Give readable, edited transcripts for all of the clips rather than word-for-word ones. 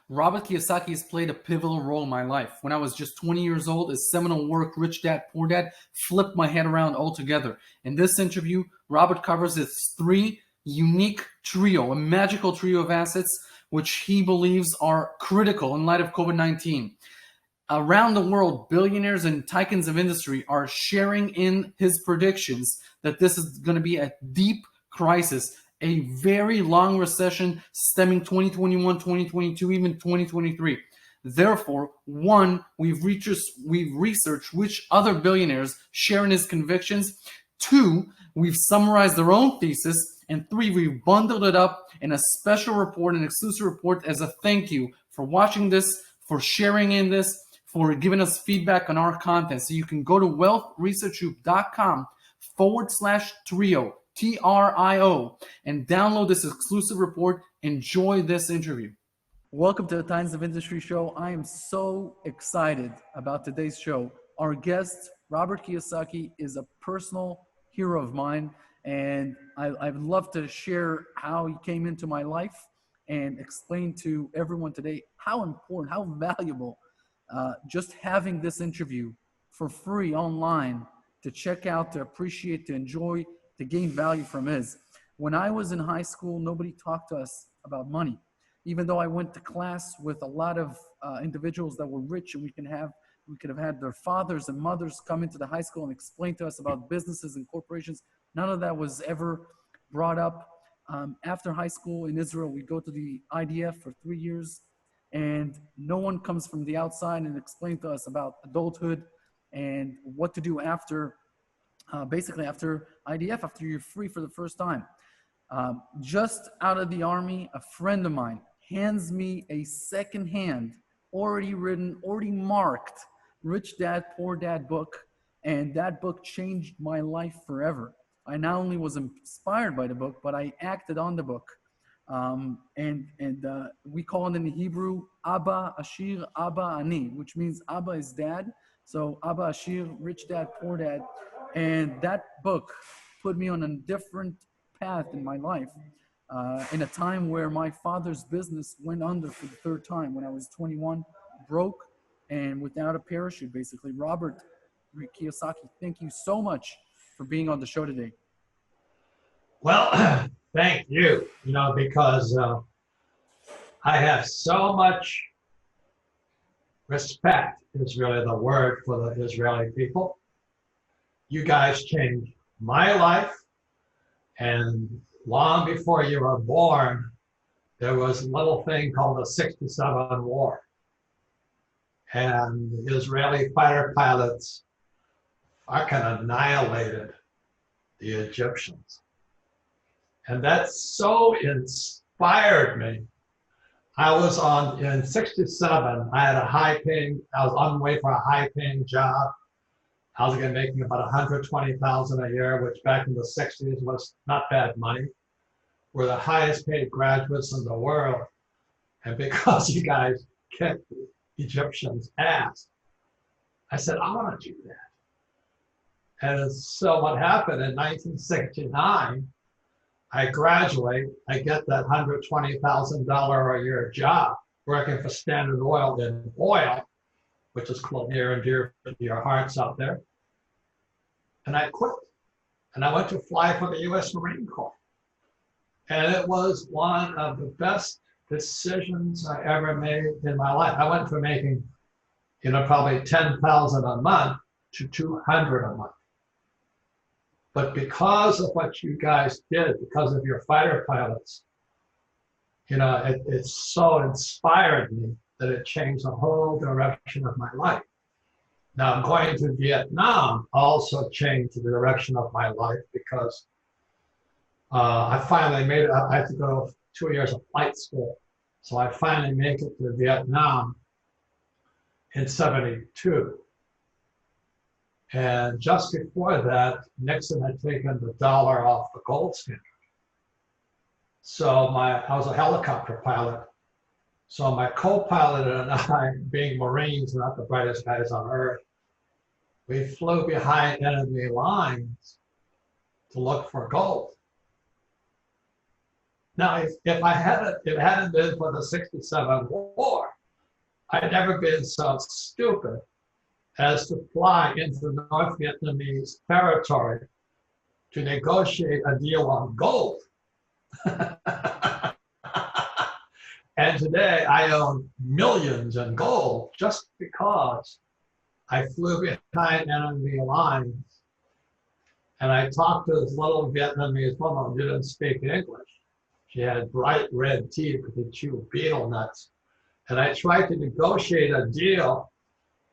Robert Kiyosaki has played a pivotal role in my life. When I was just 20 years old, his seminal work, Rich Dad, Poor Dad, flipped my head around altogether. In this interview, Robert covers his three unique trio, a magical trio of assets, which he believes are critical in light of COVID-19. Around the world, billionaires and tycoons of industry are sharing in his predictions that this is going to be a deep crisis, a very long recession stemming 2021, 2022, even 2023. Therefore, one, we've researched which other billionaires share in his convictions. Two, we've summarized their own thesis. And three, we've bundled it up in a special report, an exclusive report as a thank you for watching this, for sharing in this, for giving us feedback on our content. So you can go to wealthresearchgroup.com/trio, TRIO, and download this exclusive report. Enjoy this interview. Welcome to the Times of Industry show. I am so excited about today's show. Our guest, Robert Kiyosaki, is a personal hero of mine, and I'd love to share how he came into my life and explain to everyone today how important, how valuable just having this interview for free online to check out, to appreciate, to enjoy, to gain value from is. When I was in high school, nobody talked to us about money. Even though I went to class with a lot of individuals that were rich, and we could have had their fathers and mothers come into the high school and explain to us about businesses and corporations. None of that was ever brought up. After high school in Israel, we go to the IDF for 3 years, and no one comes from the outside and explain to us about adulthood and what to do after, basically after IDF, after you're free for the first time. Just out of the army, a friend of mine hands me a secondhand, already written, already marked Rich Dad, Poor Dad book, and that book changed my life forever. I not only was inspired by the book, but I acted on the book. We call it in Hebrew, Abba Ashir, Abba Ani, which means Abba is dad. So Abba Ashir, Rich Dad, Poor Dad. And that book put me on a different path in my life. In a time where my father's business went under for the third time when I was 21, broke and without a parachute, basically. Robert Kiyosaki, thank you so much for being on the show today. Well, thank you, because I have so much respect is really the word for the Israeli people. You guys changed my life, and long before you were born, there was a little thing called the 67 War. And the Israeli fighter pilots fucking annihilated the Egyptians. And that so inspired me. I was in 67, I had I was on the way for a high-paying job. I was making about $120,000 a year, which back in the 60s was not bad money. We're the highest paid graduates in the world. And because you guys kicked the Egyptians' ass, I said, I want to do that. And so what happened in 1969, I graduate, I get that $120,000 a year job working for Standard Oil in oil, which is near and dear to your hearts out there. And I quit. And I went to fly for the US Marine Corps. And it was one of the best decisions I ever made in my life. I went from making, probably $10,000 a month to $200 a month. But because of what you guys did, because of your fighter pilots, it so inspired me that it changed the whole direction of my life. Now, going to Vietnam also changed the direction of my life because I finally made it. I had to go 2 years of flight school. So I finally made it to Vietnam in 72. And just before that, Nixon had taken the dollar off the gold standard. So I was a helicopter pilot. So my co-pilot and I, being Marines, not the brightest guys on earth, we flew behind enemy lines to look for gold. Now, if I hadn't, if it hadn't been for the 67 war, I'd never been so stupid as to fly into North Vietnamese territory to negotiate a deal on gold. And today I own millions in gold just because I flew behind enemy lines and I talked to this little Vietnamese woman who didn't speak English. She had bright red teeth because she chewed betel nuts. And I tried to negotiate a deal.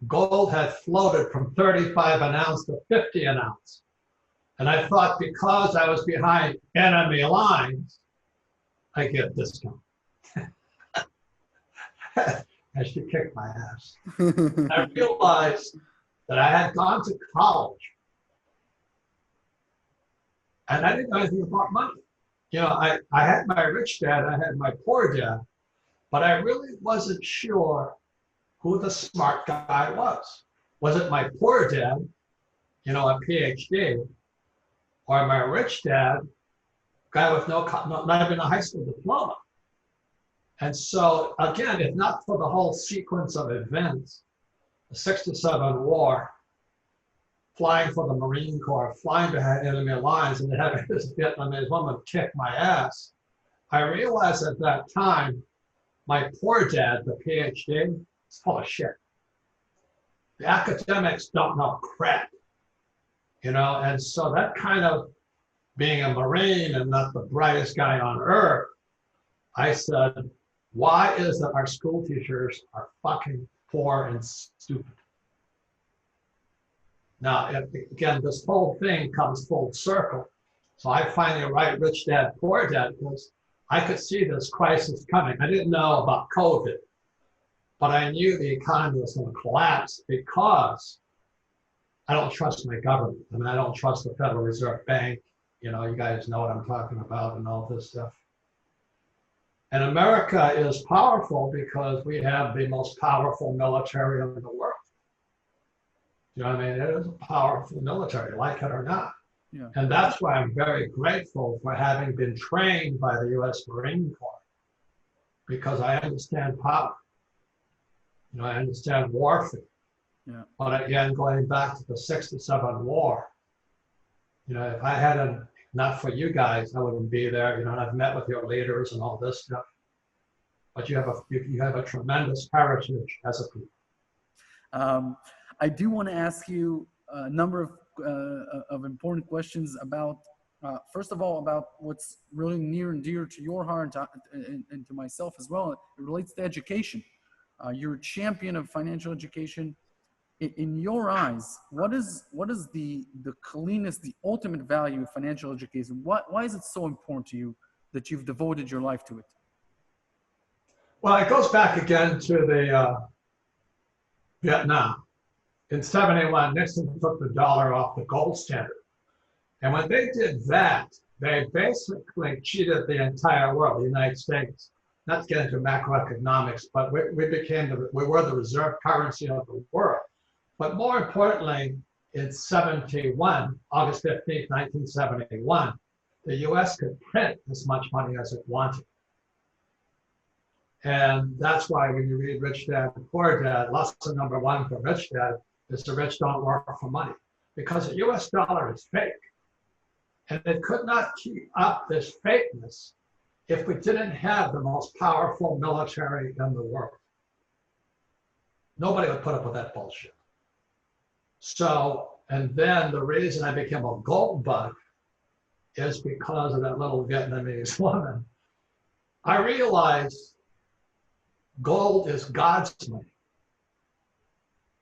Gold had floated from 35 an ounce to 50 an ounce. And I thought because I was behind enemy lines, I get a discount. And she kicked my ass. I realized that I had gone to college and I didn't know anything about money. You know, I had my rich dad, I had my poor dad, but I really wasn't sure who the smart guy was. Was it my poor dad, you know, a PhD, or my rich dad, guy with not even a high school diploma? And so, again, if not for the whole sequence of events, the 67 war, flying for the Marine Corps, flying behind enemy lines, and having this Vietnamese woman kick my ass, I realized at that time, my poor dad, the PhD, is full of shit. The academics don't know crap, you know, and so that kind of being a Marine and not the brightest guy on earth, I said, why is it our school teachers are fucking poor and stupid? Now, again, this whole thing comes full circle. So I finally write Rich Dad, Poor Dad because I could see this crisis coming. I didn't know about COVID, but I knew the economy was going to collapse because I don't trust my government. I mean, I don't trust the Federal Reserve Bank. You know, you guys know what I'm talking about and all this stuff. And America is powerful because we have the most powerful military in the world. You know what I mean? It is a powerful military, like it or not. Yeah. And that's why I'm very grateful for having been trained by the U.S. Marine Corps, because I understand power. You know, I understand warfare. Yeah. But again, going back to the 67 war, you know, if I hadn't, not for you guys, I wouldn't be there. You know, and I've met with your leaders and all this stuff. But you have a tremendous heritage as a people. I do want to ask you a number of important questions about, first of all, about what's really near and dear to your heart and to myself as well. It relates to education. You're a champion of financial education. In your eyes, what is the cleanest, the ultimate value of financial education? Why is it so important to you that you've devoted your life to it? Well, it goes back again to the Vietnam. In 71, Nixon took the dollar off the gold standard. And when they did that, they basically cheated the entire world, the United States. Not to get into macroeconomics, but we were the reserve currency of the world. But more importantly, in 71, August 15th, 1971, the US could print as much money as it wanted. And that's why when you read Rich Dad and Poor Dad, lesson number one for Rich Dad is the rich don't work for money, because the US dollar is fake. And it could not keep up this fakeness if we didn't have the most powerful military in the world. Nobody would put up with that bullshit. So, and then the reason I became a gold bug is because of that little Vietnamese woman. I realized gold is God's money.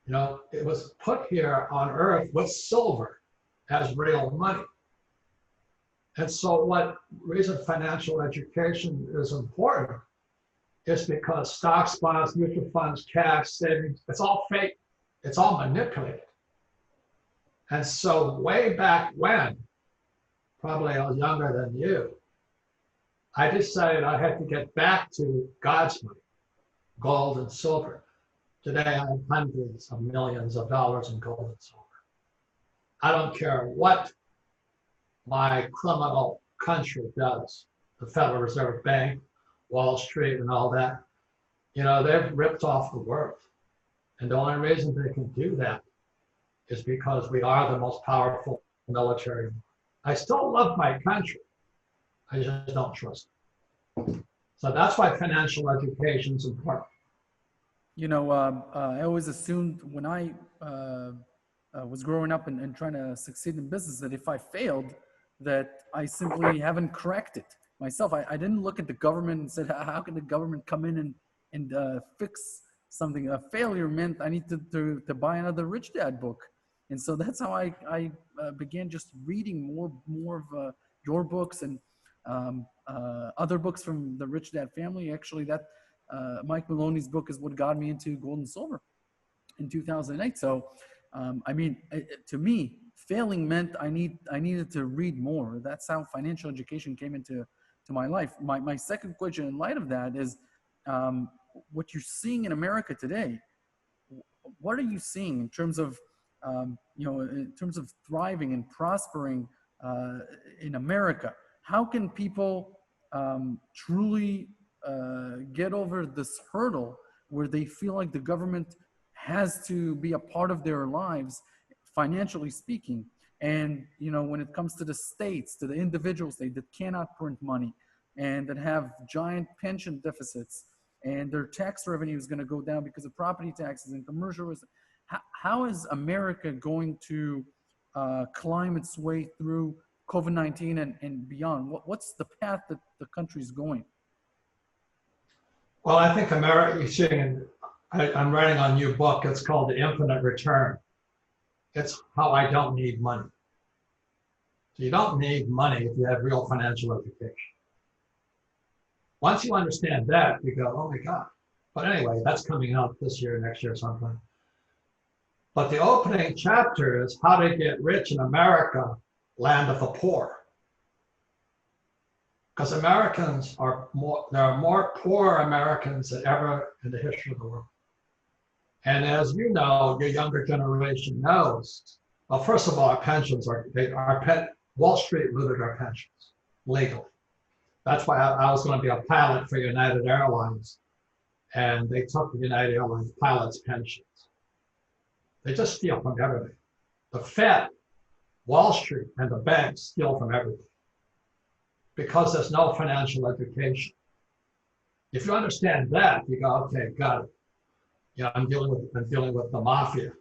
You know, it was put here on earth with silver as real money. And so what reason financial education is important is because stocks, bonds, mutual funds, cash, savings, it's all fake. It's all manipulated. And so way back when, probably I was younger than you, I decided I had to get back to God's money, gold and silver. Today I have hundreds of millions of dollars in gold and silver. I don't care what my criminal country does. the Federal Reserve Bank, Wall Street, and all that, they've ripped off the world. And the only reason they can do that is because we are the most powerful military. I still love my country. I just don't trust it. So that's why financial education is important. I always assumed when I was growing up and trying to succeed in business that if I failed, that I simply haven't cracked it myself. I didn't look at the government and said, how can the government come in and fix something? A failure meant I need to buy another Rich Dad book. And so that's how I began just reading more of your books and other books from the Rich Dad family. Actually, that Mike Maloney's book is what got me into gold and silver in 2008. So, to me, failing meant I needed to read more. That's how financial education came into my life. My second question in light of that is what you're seeing in America today. What are you seeing in terms of in terms of thriving and prospering in America? How can people truly get over this hurdle where they feel like the government has to be a part of their lives, financially speaking? And, when it comes to the states, to the individuals that cannot print money and that have giant pension deficits, and their tax revenue is going to go down because of property taxes and commercial. How is America going to climb its way through COVID-19 and beyond? What's the path that the country's going? Well, I think America, I'm writing a new book. It's called The Infinite Return. It's how I don't need money. So you don't need money if you have real financial education. Once you understand that, you go, oh my God. But anyway, that's coming out this year, next year, sometime. But the opening chapter is how to get rich in America, land of the poor. Because there are more poor Americans than ever in the history of the world. And as you know, your younger generation knows, well, first of all, our pensions Wall Street looted our pensions legally. That's why I was going to be a pilot for United Airlines, and they took the United Airlines pilots' pensions. They just steal from everything. The Fed, Wall Street, and the banks steal from everything because there's no financial education. If you understand that, you go, okay, got it. I'm dealing with the mafia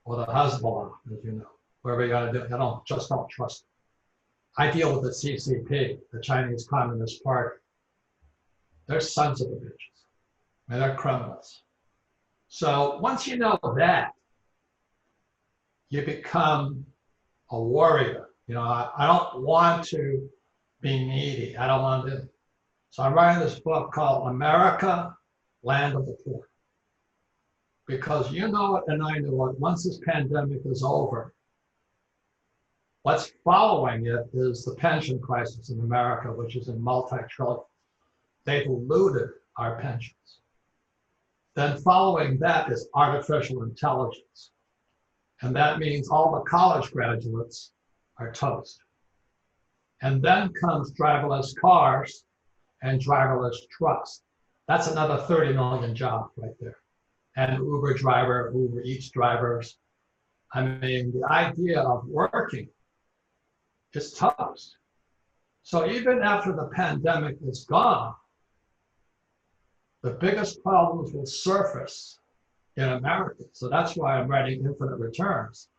or the Hezbollah, as you know, wherever you got to do. I just don't trust it. I deal with the CCP, the Chinese Communist Party. They're sons of the bitches. They're criminals. So once you know that, you become a warrior. I don't want to be needy. I don't want to. So I'm writing this book called America, Land of the Poor. Because you know it and I know it, once this pandemic is over, what's following it is the pension crisis in America, which is in multi-trillion. They've looted our pensions. Then following that is artificial intelligence. And that means all the college graduates are toast. And then comes driverless cars and driverless trucks. That's another 30 million jobs right there. And Uber Eats drivers. The idea of working is toast. So even after the pandemic is gone, the biggest problems will surface in America. So that's why I'm writing Infinite Returns,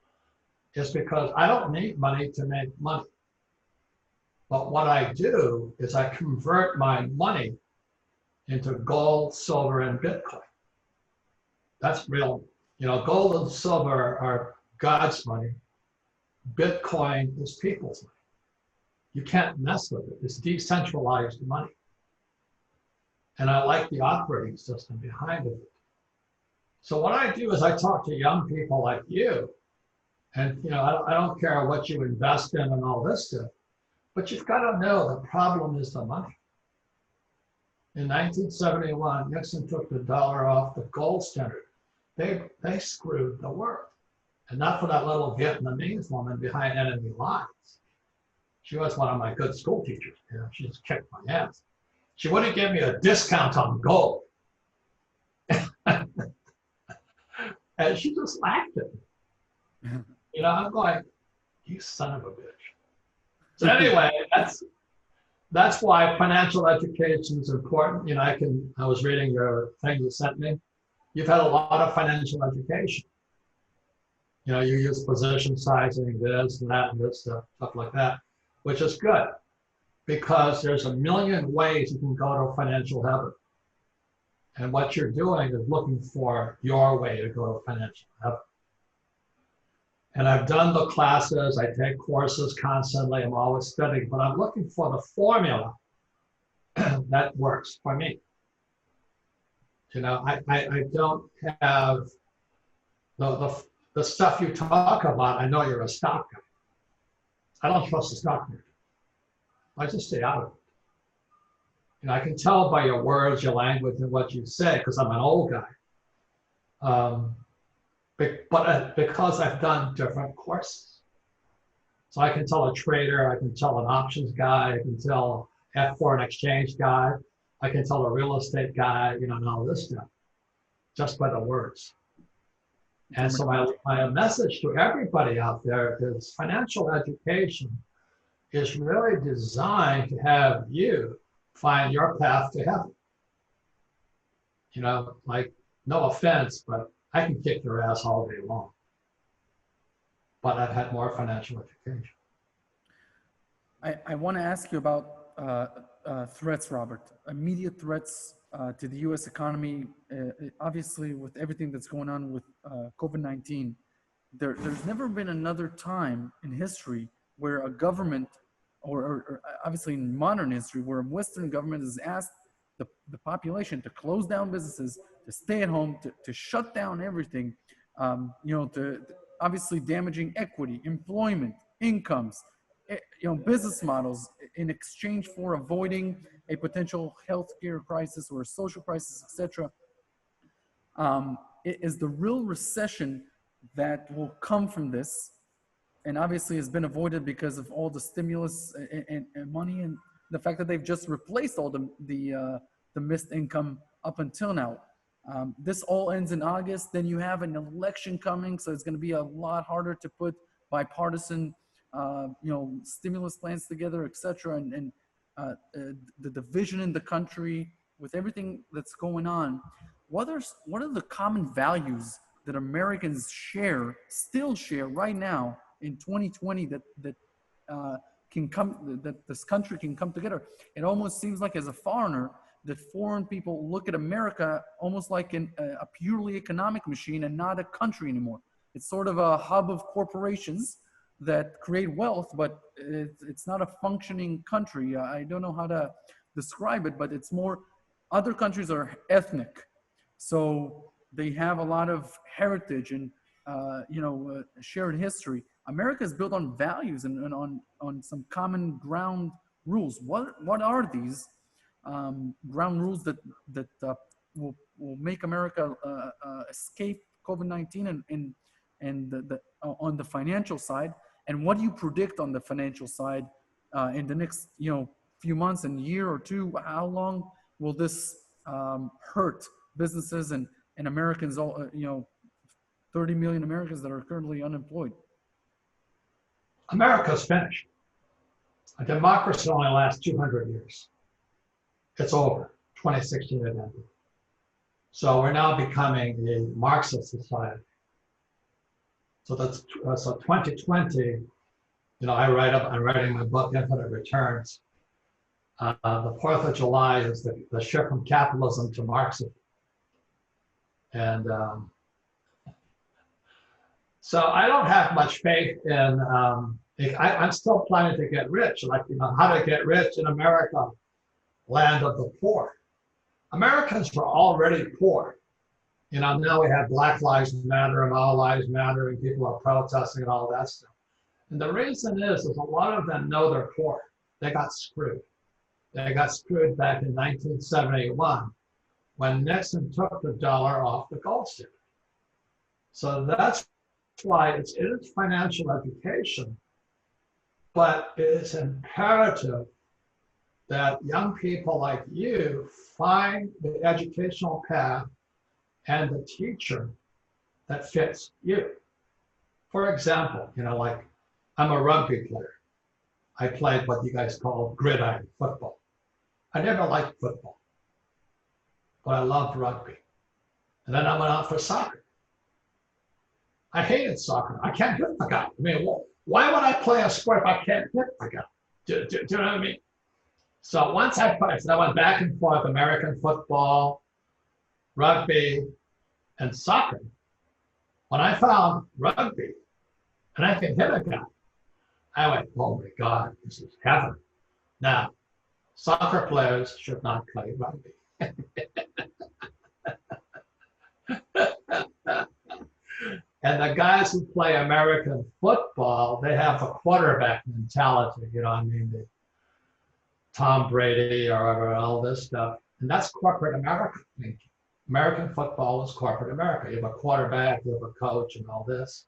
is because I don't need money to make money. But what I do is I convert my money into gold, silver, and Bitcoin. That's real. Gold and silver are God's money. Bitcoin is people's money. You can't mess with it. It's decentralized money. And I like the operating system behind it. So what I do is I talk to young people like you. And I don't care what you invest in and all this stuff, but you've got to know the problem is the money. In 1971, Nixon took the dollar off the gold standard. They screwed the world. And not for that little Vietnamese woman behind enemy lines. She was one of my good school teachers. You know, she just kicked my ass. She wouldn't give me a discount on gold. And she just laughed at me. You know, I'm like, you son of a bitch. So anyway, that's why financial education is important. You know, I was reading your thing you sent me. You've had a lot of financial education. You know, you use position sizing, this and that and this stuff like that, which is good because there's a million ways you can go to financial heaven. And what you're doing is looking for your way to go to financial heaven. And I've done the classes, I take courses constantly, I'm always studying, but I'm looking for the formula that works for me. You know, I don't have the stuff you talk about. I know you're a stock guy. I don't trust the stock market. I just stay out of it. You know, I can tell by your words, your language, and what you say, because I'm an old guy. But because I've done different courses. So I can tell a trader, I can tell an options guy, I can tell a foreign exchange guy, I can tell a real estate guy, you know, and all this stuff, just by the words. And so my message to everybody out there is financial education is really designed to have you find your path to heaven. You know, like, no offense, but I can kick your ass all day long. But I've had more financial education. I want to ask you about threats, Robert. Immediate threats to the U.S. economy. Obviously, with everything that's going on with COVID-19, there's never been another time in history where a government, or obviously in modern history, where a Western government has asked the population to close down businesses, to stay at home, to shut down everything, you know, to obviously damaging equity, employment, incomes, you know, business models in exchange for avoiding a potential healthcare crisis or a social crisis, etc. It is the real recession that will come from this, and obviously has been avoided because of all the stimulus and money and the fact that they've just replaced all the missed income up until now. This all ends in August. Then you have an election coming, so it's going to be a lot harder to put bipartisan, you know, stimulus plans together, etc. And the division in the country with everything that's going on. What are the common values that Americans still share right now in 2020 that this country can come together? It almost seems like, as a foreigner, that foreign people look at America almost like a purely economic machine and not a country anymore. It's sort of a hub of corporations that create wealth, but it's not a functioning country. I don't know how to describe it, but it's more, other countries are ethnic. So they have a lot of heritage and, you know, shared history. America is built on values and on some common ground rules. What are these ground rules that will make America escape COVID-19 and on the financial side? And what do you predict on the financial side in the next, you know, few months and year or two? How long will this hurt businesses and Americans, all, you know, 30 million Americans that are currently unemployed? America's finished. A democracy only lasts 200 years. It's over. 2016 it ended. So we're now becoming a Marxist society. So that's so 2020. You know, I'm writing my book, Infinite Returns. The 4th of July is the shift from capitalism to Marxism. And so I don't have much faith in, I'm still planning to get rich, like, you know, how to get rich in America, land of the poor. Americans were already poor. You know, now we have Black Lives Matter and All Lives Matter and people are protesting and all that stuff. And the reason is a lot of them know they're poor. They got screwed. They got screwed back in 1971 when Nixon took the dollar off the gold standard. So that's why it is financial education But it's imperative that young people like you find the educational path and the teacher that fits you. For example, like I'm a rugby player. I played what you guys call gridiron football. I never liked football, but I loved rugby. And then I went out for soccer. I hated soccer. I can't hit the guy. I mean, why would I play a sport if I can't hit the guy? Do you know what I mean? So once I went back and forth, American football, rugby, and soccer. When I found rugby and I could hit a guy, I went, oh my God, this is heaven. Now, soccer players should not play rugby. And the guys who play American football, they have a quarterback mentality, what I mean? Tom Brady or all this stuff. And that's corporate America. American football is corporate America. You have a quarterback, you have a coach and all this.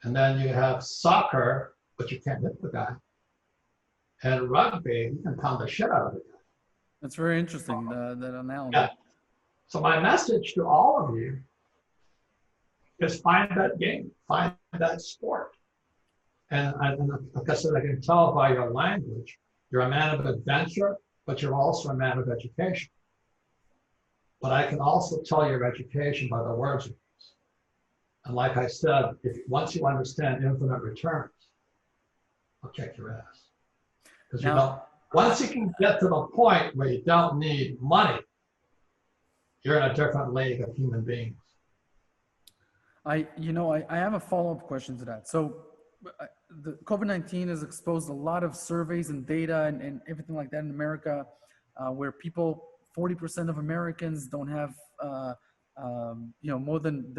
And then you have soccer, but you can't hit the guy. And rugby, you can pound the shit out of the guy. That's very interesting, that analogy. Yeah. So my message to all of you is find that game, find that sport. And like I said, I can tell by your language, you're a man of adventure, but you're also a man of education. But I can also tell your education by the words you use. And like I said, once you understand infinite returns, I'll kick your ass. Because once you can get to the point where you don't need money, you're in a different league of human beings. I have a follow-up question to that. So the COVID-19 has exposed a lot of surveys and data and everything like that in America, where 40% of Americans don't have, more than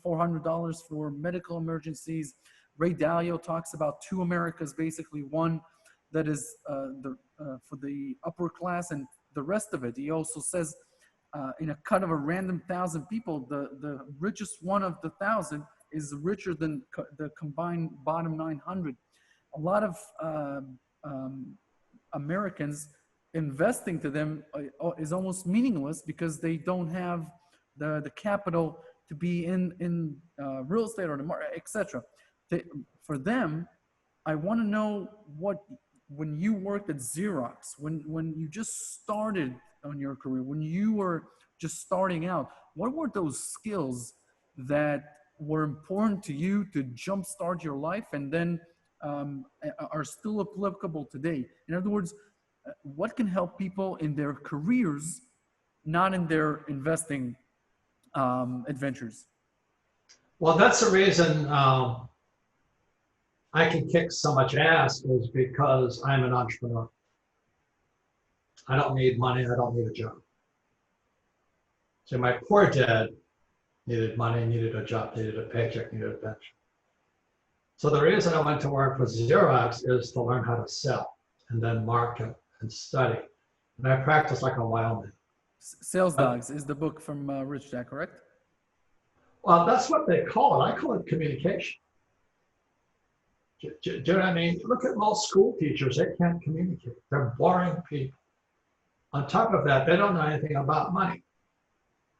$400 for medical emergencies. Ray Dalio talks about two Americas, basically one that is for the upper class and the rest of it. He also says in a cut of a random 1,000 people, the richest one of the 1,000 is richer than the combined bottom 900. A lot of Americans, investing to them is almost meaningless because they don't have the capital to be in real estate or the market, etc. For them, I want to know when you worked at Xerox, when you just started on your career, when you were just starting out, what were those skills that were important to you to jumpstart your life and then are still applicable today? In other words, what can help people in their careers, not in their investing adventures? Well, that's the reason I can kick so much ass, is because I'm an entrepreneur. I don't need money. I don't need a job. So my poor dad needed money, needed a job, needed a paycheck, needed a pension. So the reason I went to work for Xerox is to learn how to sell and then market and study. And I practiced like a wild man. Sales Dogs is the book from Rich Dad, correct? Well, that's what they call it. I call it communication. Do you know what I mean? Look at most school teachers. They can't communicate. They're boring people. On top of that, they don't know anything about money.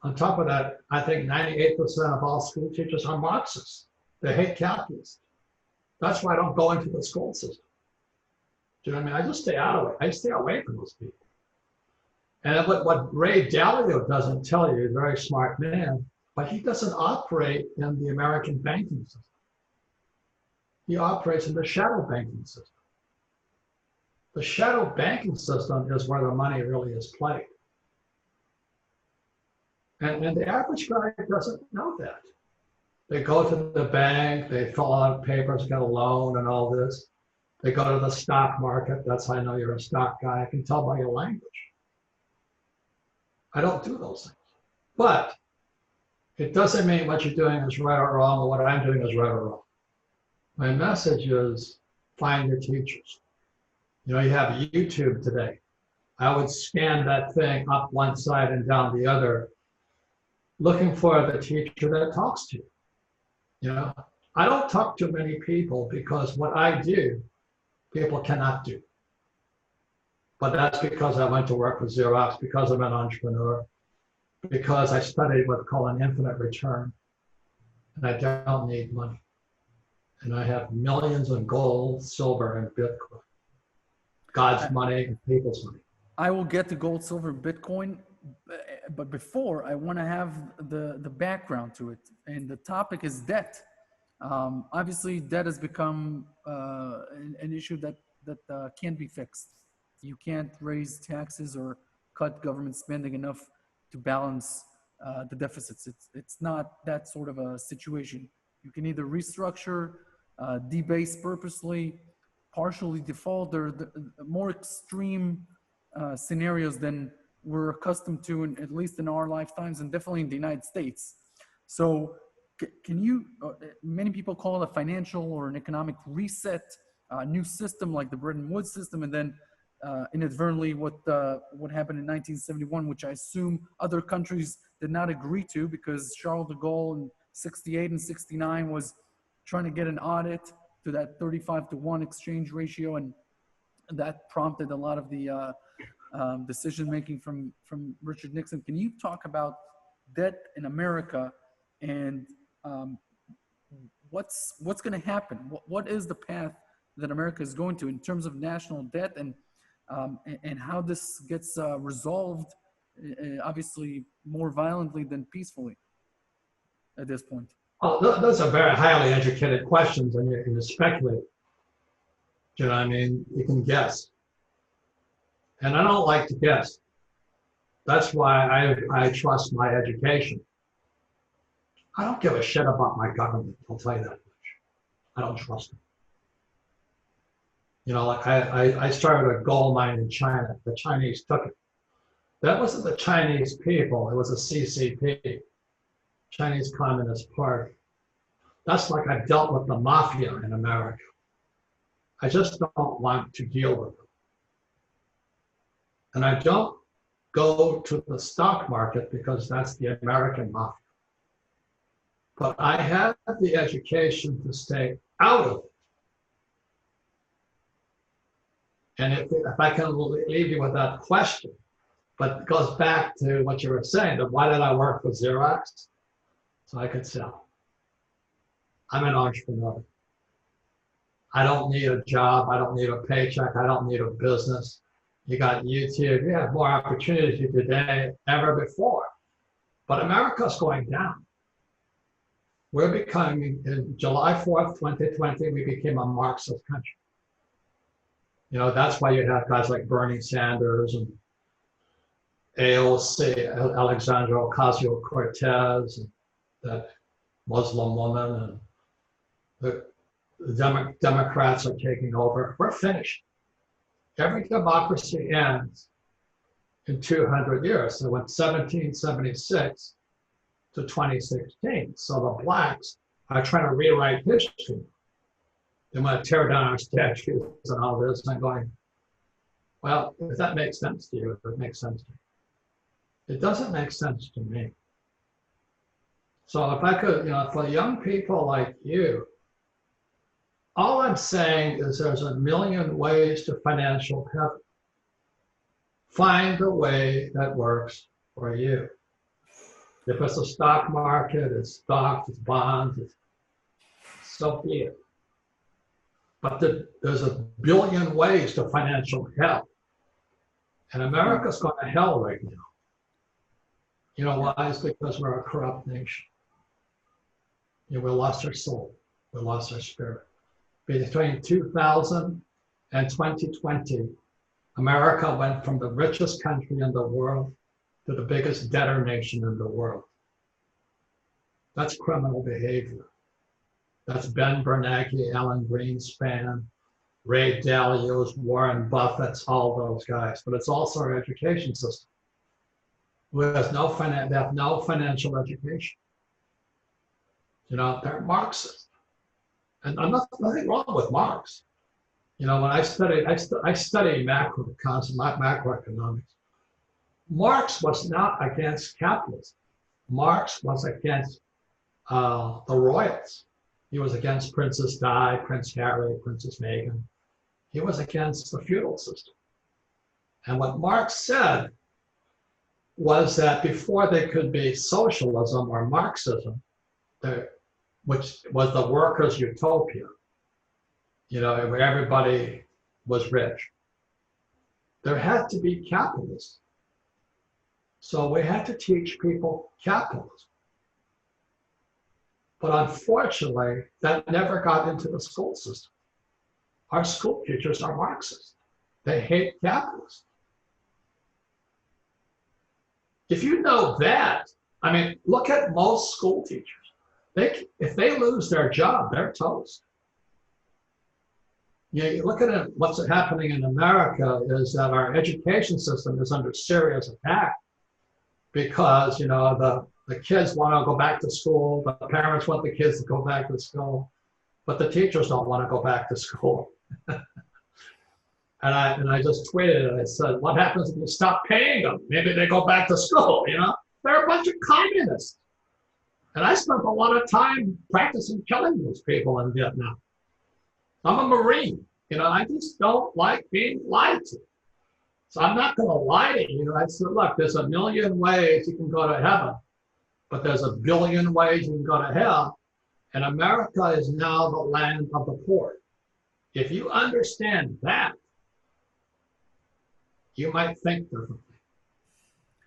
On top of that, I think 98% of all school teachers are Marxists. They hate calculus. That's why I don't go into the school system. Do you know what I mean? I just stay out of it. I stay away from those people. And what Ray Dalio doesn't tell you, he's a very smart man, but he doesn't operate in the American banking system. He operates in the shadow banking system. The shadow banking system is where the money really is played. And the average guy doesn't know that. They go to the bank, they fill out papers, get a loan and all this. They go to the stock market. That's how I know you're a stock guy. I can tell by your language. I don't do those things. But it doesn't mean what you're doing is right or wrong, or what I'm doing is right or wrong. My message is find your teachers. You have YouTube today. I would scan that thing up one side and down the other, looking for the teacher that talks to you. I don't talk to many people because what I do, people cannot do. But that's because I went to work with Xerox, because I'm an entrepreneur, because I studied what's called an infinite return, and I don't need money. And I have millions in gold, silver, and Bitcoin. God's money and people's money. I will get to gold, silver, Bitcoin, but before I want to have the background to it. And the topic is debt. Obviously, debt has become an issue that can't be fixed. You can't raise taxes or cut government spending enough to balance the deficits. It's not that sort of a situation. You can either restructure, debase purposely, partially default. There are more extreme scenarios than we're accustomed to, at least in our lifetimes, and definitely in the United States. So can you, many people call it a financial or an economic reset, a new system like the Bretton Woods system, and then inadvertently what happened in 1971, which I assume other countries did not agree to, because Charles de Gaulle in 68 and 69 was trying to get an audit to that 35-to-1 exchange ratio, and that prompted a lot of the decision making from Richard Nixon. Can you talk about debt in America and what's going to happen? What is the path that America is going to in terms of national debt, and how this gets resolved, obviously more violently than peacefully at this point? Oh, those are very highly educated questions, and you can speculate. You know what I mean? You can guess. And I don't like to guess. That's why I trust my education. I don't give a shit about my government, I'll tell you that much. I don't trust them. You know, like I started a gold mine in China. The Chinese took it. That wasn't the Chinese people, it was a CCP, Chinese Communist Party. That's like I dealt with the mafia in America. I just don't want to deal with them. And I don't go to the stock market because that's the American mafia. But I have the education to stay out of it. And if I can leave you with that question, but it goes back to what you were saying, that why did I work with Xerox? So I could sell. I'm an entrepreneur. I don't need a job. I don't need a paycheck. I don't need a business. You got YouTube. You have more opportunity today than ever before. But America's going down. We're becoming, in July 4th, 2020, we became a Marxist country. You know, that's why you have guys like Bernie Sanders and AOC, Alexandria Ocasio-Cortez, and that Muslim woman, and the Democrats are taking over. We're finished. Every democracy ends in 200 years. So went 1776 to 2016. So the blacks are trying to rewrite history. They want to tear down our statues and all this. And I'm going, well, if that makes sense to you, if it makes sense to you. It doesn't make sense to me. So if I could, you know, for young people like you, all I'm saying is there's a million ways to financial heaven. Find the way that works for you. If it's a stock market, it's stocks, it's bonds, so be it. But there's a billion ways to financial hell. And America's going to hell right now. You know why? It's because we're a corrupt nation. You know, we lost our soul. We lost our spirit. Between 2000 and 2020, America went from the richest country in the world to the biggest debtor nation in the world. That's criminal behavior. That's Ben Bernanke, Alan Greenspan, Ray Dalio's, Warren Buffett's, all those guys. But it's also our education system, who has they have no financial education. You know, they're Marxist. And I'm nothing wrong with Marx. You know, when I studied macroeconomics. Marx was not against capitalism. Marx was against the royals. He was against Princess Di, Prince Harry, Princess Meghan. He was against the feudal system. And what Marx said was that before there could be socialism or Marxism, which was the workers' utopia, where everybody was rich, there had to be capitalism. So we had to teach people capitalism. But unfortunately, that never got into the school system. Our school teachers are Marxists. They hate capitalism. If you know that, I mean, look at most school teachers. If they lose their job, they're toast. You look at it, what's happening in America is that our education system is under serious attack because, the kids want to go back to school, the parents want the kids to go back to school, but the teachers don't want to go back to school. And I just tweeted it. I said, what happens if you stop paying them? Maybe they go back to school, They're a bunch of communists. And I spent a lot of time practicing killing those people in Vietnam. I'm a Marine. I just don't like being lied to. So I'm not going to lie to you. I said, look, there's a million ways you can go to heaven, but there's a billion ways you can go to hell. And America is now the land of the poor. If you understand that, you might think differently.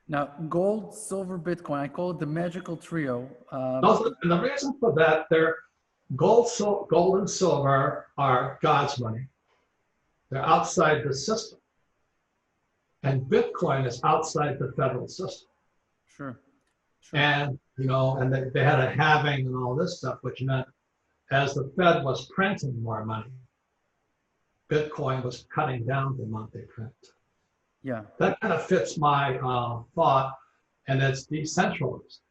Now, gold, silver, Bitcoin, I call it the magical trio. And the reason for that, gold and silver are God's money. They're outside the system. And Bitcoin is outside the federal system. Sure. And, and they had a halving and all this stuff, which meant as the Fed was printing more money, Bitcoin was cutting down the amount they print. Yeah. That kind of fits my thought, and it's decentralized.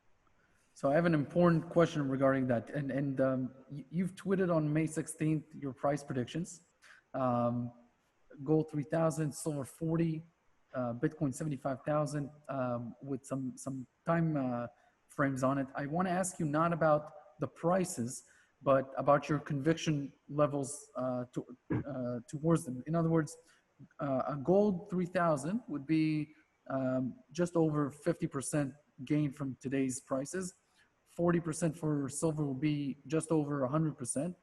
So I have an important question regarding that. And you've tweeted on May 16th your price predictions. Gold 3,000, silver 40, Bitcoin 75,000 with some time frames on it. I want to ask you not about the prices, but about your conviction levels towards them. In other words, a gold 3,000 would be just over 50% gain from today's prices. 40% for silver would be just over 100%,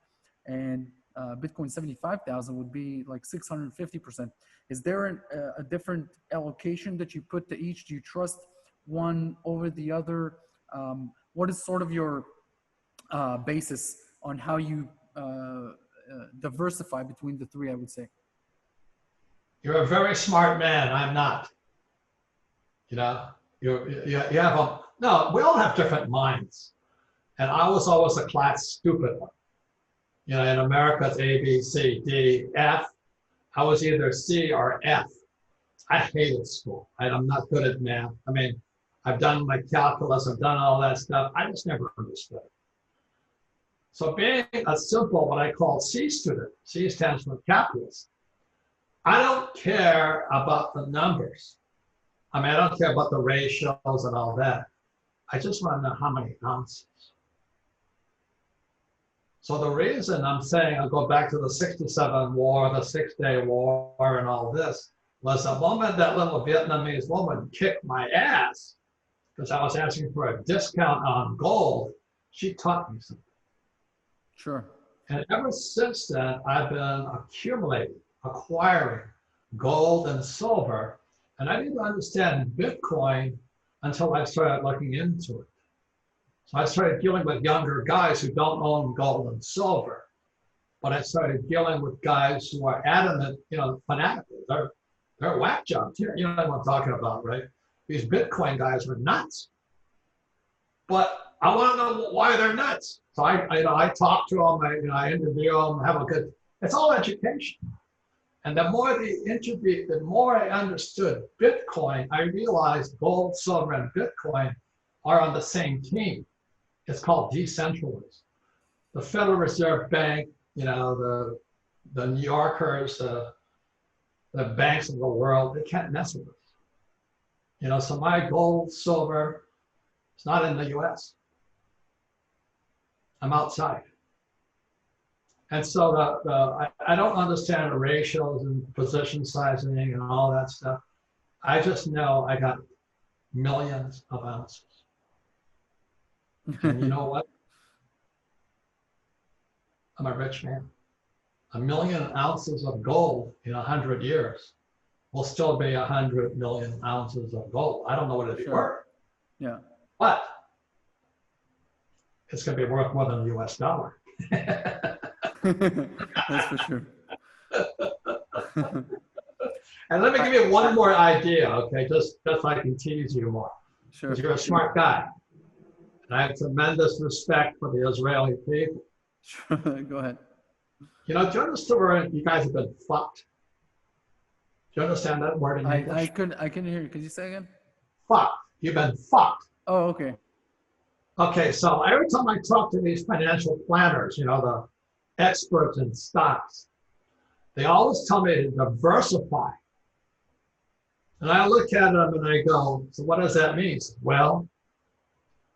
and Bitcoin 75,000 would be like 650%. Is there a different allocation that you put to each? Do you trust one over the other? What is sort of your basis on how you diversify between the three, I would say? You're a very smart man. I'm not. You have no, we all have different minds. And I was always a class stupid one. In America, it's A, B, C, D, F. I was either C or F. I hated school. I'm not good at math. I mean, I've done my calculus, I've done all that stuff. I just never understood it. So being a simple, what I call C student, C stands for capitalist, I don't care about the numbers. I mean, I don't care about the ratios and all that. I just want to know how many ounces. So the reason I'm saying I'll go back to the 67 war, the 6-Day War, and all this, was the moment that little Vietnamese woman kicked my ass, because I was asking for a discount on gold, she taught me something. Sure. And ever since then, I've been acquiring gold and silver, and I didn't understand Bitcoin until I started looking into it. So I started dealing with younger guys who don't own gold and silver, but I started dealing with guys who are adamant, fanatical. They're whack jobs here. You know what I'm talking about, right? These Bitcoin guys are nuts. But I want to know why they're nuts. So I talk to them, I interview them, have a good. It's all education. And the more the interview, the more I understood Bitcoin, I realized gold, silver, and Bitcoin are on the same team. It's called decentralized. The Federal Reserve Bank, the New Yorkers, the banks of the world, they can't mess with us. So my gold, silver, it's not in the US. I'm outside. And so I don't understand the ratios and position sizing and all that stuff. I just know I got millions of ounces. And you know what? I'm a rich man. 1,000,000 ounces of gold in 100 years will still be 100 million ounces of gold. I don't know what it'd be worth. Yeah. But it's going to be worth more than the US dollar. That's for sure. And let me give you one more idea, okay? Just so I can tease you more. Sure. Because you're a smart guy. And I have tremendous respect for the Israeli people. Sure. Go ahead. You know, do you understand where you guys have been fucked? Do you understand that word in English? I couldn't hear you. Could you say again? Fucked. You've been fucked. Oh, okay. Okay, so every time I talk to these financial planners, you know, the experts in stocks, they always tell me to diversify. And I look at them and I go, so what does that mean? Well,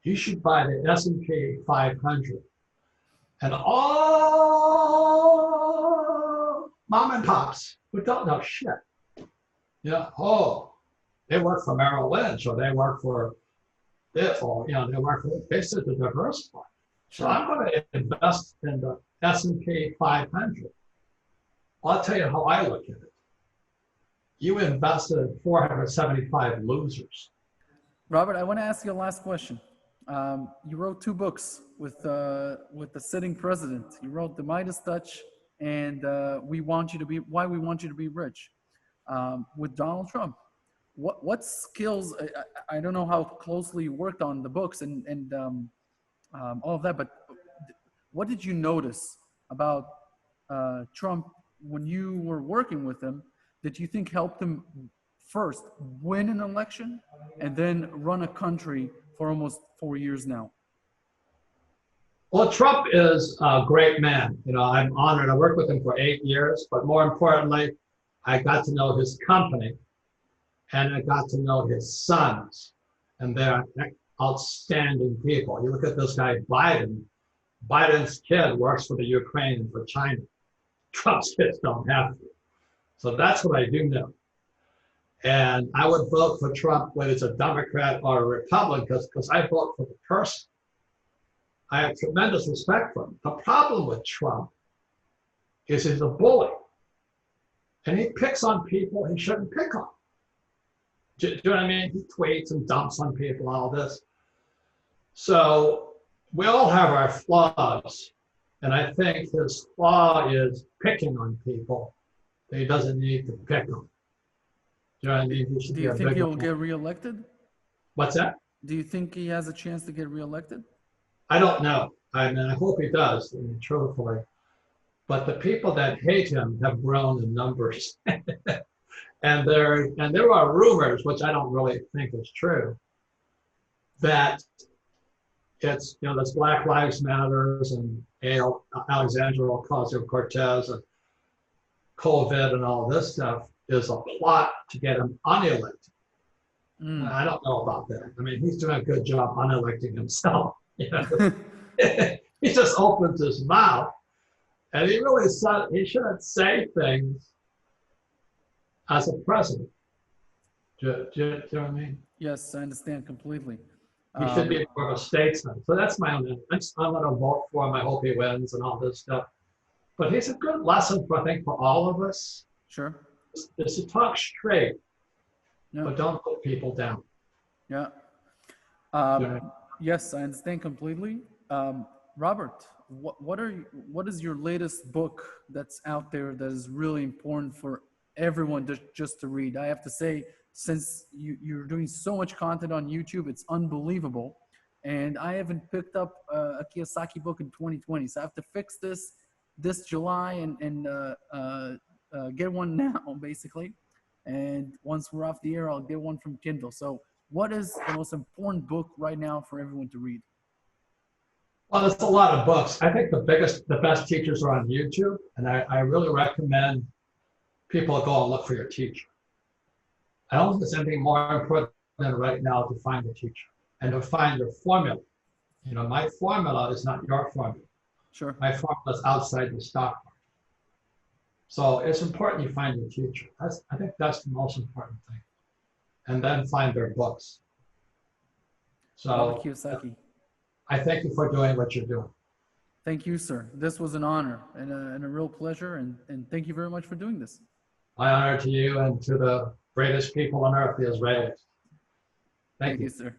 you should buy the S&P 500. And all mom and pops who don't know shit, you know, oh, they work for Merrill Lynch or they work for this or, you know, they work for, they said to diversify. So I'm going to invest in the S&P 500. Well, I'll tell you how I look at it. You invested in 475 losers. Robert, I want to ask you a last question. You wrote 2 books with the sitting president. You wrote The Midas Touch and Why We Want You to Be Rich with Donald Trump. What skills? I don't know how closely you worked on the books and all of that, but what did you notice about Trump when you were working with him that you think helped him first win an election and then run a country for almost 4 years now? Well, Trump is a great man. You know, I'm honored. I worked with him for 8 years, but more importantly, I got to know his company and I got to know his sons, and they're outstanding people. You look at this guy, Biden. Biden's kid works for the Ukraine and for China. Trump's kids don't have to. So that's what I do know. And I would vote for Trump whether it's a Democrat or a Republican because I vote for the person. I have tremendous respect for him. The problem with Trump is he's a bully. And he picks on people he shouldn't pick on. Do you know what I mean? He tweets and dumps on people, all this. So we all have our flaws. And I think his flaw is picking on people that he doesn't need to pick on. Do you know what I mean? Do you think he'll get reelected? What's that? Do you think he has a chance to get reelected? I don't know. I mean, I hope he does, I mean, truthfully. But the people that hate him have grown in numbers. And there are rumors, which I don't really think is true, that it's, you know, this Black Lives Matters and Alexandria Ocasio-Cortez and COVID and all this stuff is a plot to get him unelected. I don't know about that. I mean, he's doing a good job unelecting himself. You know? He just opens his mouth, and he shouldn't say things as a president. Do you know what I mean? Yes, I understand completely. He should be more of a statesman. So that's my own influence. I'm going to vote for him. I hope he wins and all this stuff. But he's a good lesson, I think, for all of us. Sure. Is to talk straight, but don't put people down. Yeah. Yes, I understand completely. Robert, what is your latest book that's out there that is really important for everyone just to read? I have to say, since you're doing so much content on YouTube, it's unbelievable. And I haven't picked up a Kiyosaki book in 2020. So I have to fix this July and get one now, basically. And once we're off the air, I'll get one from Kindle. So what is the most important book right now for everyone to read? Well, there's a lot of books. I think the best teachers are on YouTube. And I really recommend people go and look for your teacher. I don't think there's anything more important than right now to find a teacher and to find your formula. You know, my formula is not your formula. Sure. My formula is outside the stock market. So it's important you find your future. I think that's the most important thing. And then find their books. Robert So Kiyosaki. I thank you for doing what you're doing. Thank you, sir. This was an honor and a real pleasure. And thank you very much for doing this. My honor to you and to the greatest people on earth, the Israelis. Thank you. Sir.